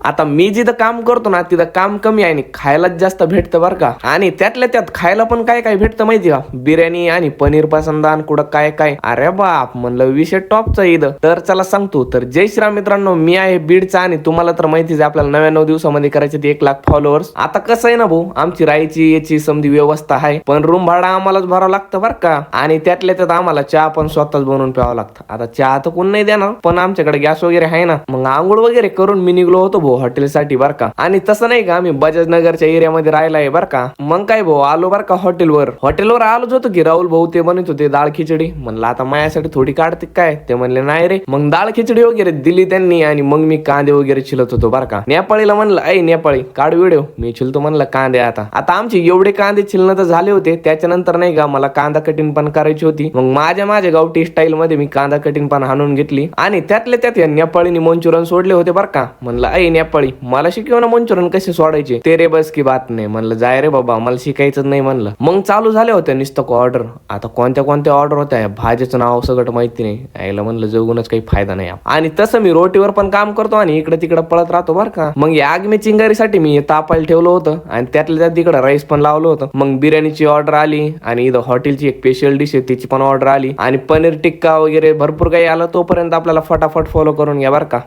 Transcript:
आता मी जिथं काम करतो ना तिथं काम कमी आहे आणि खायलाच जास्त भेटतं बरं का. आणि त्यातल्या त्यात खायला पण काय काय भेटतं माहिती का, बिर्याणी आणि पनीर पसंद आणि कुठं काय काय. अरे बाप म्हणलं विषय टॉपचा इथं. तर चला सांगतो, तर जय श्रीराम मित्रांनो, मी आहे बीडचा आणि तुम्हाला तर माहितीच आहे आपल्याला 99 दिवसामध्ये करायचे ते 1 लाख फॉलोअर्स. आता कसं आहे ना भाऊ, आमची राहायची याची समधी व्यवस्था आहे, पण रूम भाडा आम्हालाच भरावं लागतं बरं का. आणि त्यातल्या त्यात आम्हाला चहा पण स्वतःच बनवून प्यावं लागतं. आता चहा तर कोण नाही देणार, पण आमच्याकडे गॅस वगैरे आहे ना. मग आंघोळ वगैरे करून मी निघलो होतो भाऊ हॉटेलसाठी बरं का. आणि तसं नाही का, आम्ही बजाज नगरच्या एरियामध्ये राहिला आहे बरं का. मग काय भाऊ आलो बरं का हॉटेलवर आलोच होतो की राहुल भाऊ ते बनवत होते डाळ खिचडी. म्हणलं आता माझ्यासाठी थोडी काढते काय, ते म्हणले नाही रे. मग डाळ खिचडी वगैरे दिली त्यांनी आणि मग मी कांदे वगैरे चिलत होतो बरं का. नेपाळीला म्हणलं ऐ नेपाळी काढ व्हिडिओ, मी चिलतो म्हणलं कांदे. आता आमचे एवढे कांदे चिलणं तर झाले होते, त्याच्यानंतर नाही का मला कांदा कटिंग पण करायची होती. मग माझ्या गावठी स्टाईल मध्ये मी कांदा कटिंग पण हाणून घेतली. आणि त्यातल्या त्यात या नेपाळीने मंचुरियन सोडले होते बरं का. म्हणलं ऐ नेपाळी मला शिकव ना मंचुरियन कसे सोडायचे, तेरे बस की बात नाही. म्हणलं जाय रे बाबा मला शिकायचं नाही म्हणलं. मग चालू झाले होत्या नुसतं ऑर्डर. आता कोणत्या ऑर्डर होत्या भाज्याचं नाव सगळं माहिती नाही यायला, म्हणलं जगूनच काही फायदा नाही. आणि तसं मी रोटीवर पण काम करतो आणि इकडे तिकडे पळत राहतो बरं का. मग या आगमी चिंगारीसाठी मी तापायला ठेवलं होतं आणि त्यातल्या त्यात तिकडे राईस पण लावलं होतं. मग बिर्याणीची ऑर्डर आली आणि इथं हॉटेलची एक स्पेशल डिश आहे तिची पण ऑर्डर आली आणि पनीर टिक्का वगैरे भरपूर काही आलं. तोपर्यंत आपल्याला फटाफट फॉलो करून घ्या बरं का.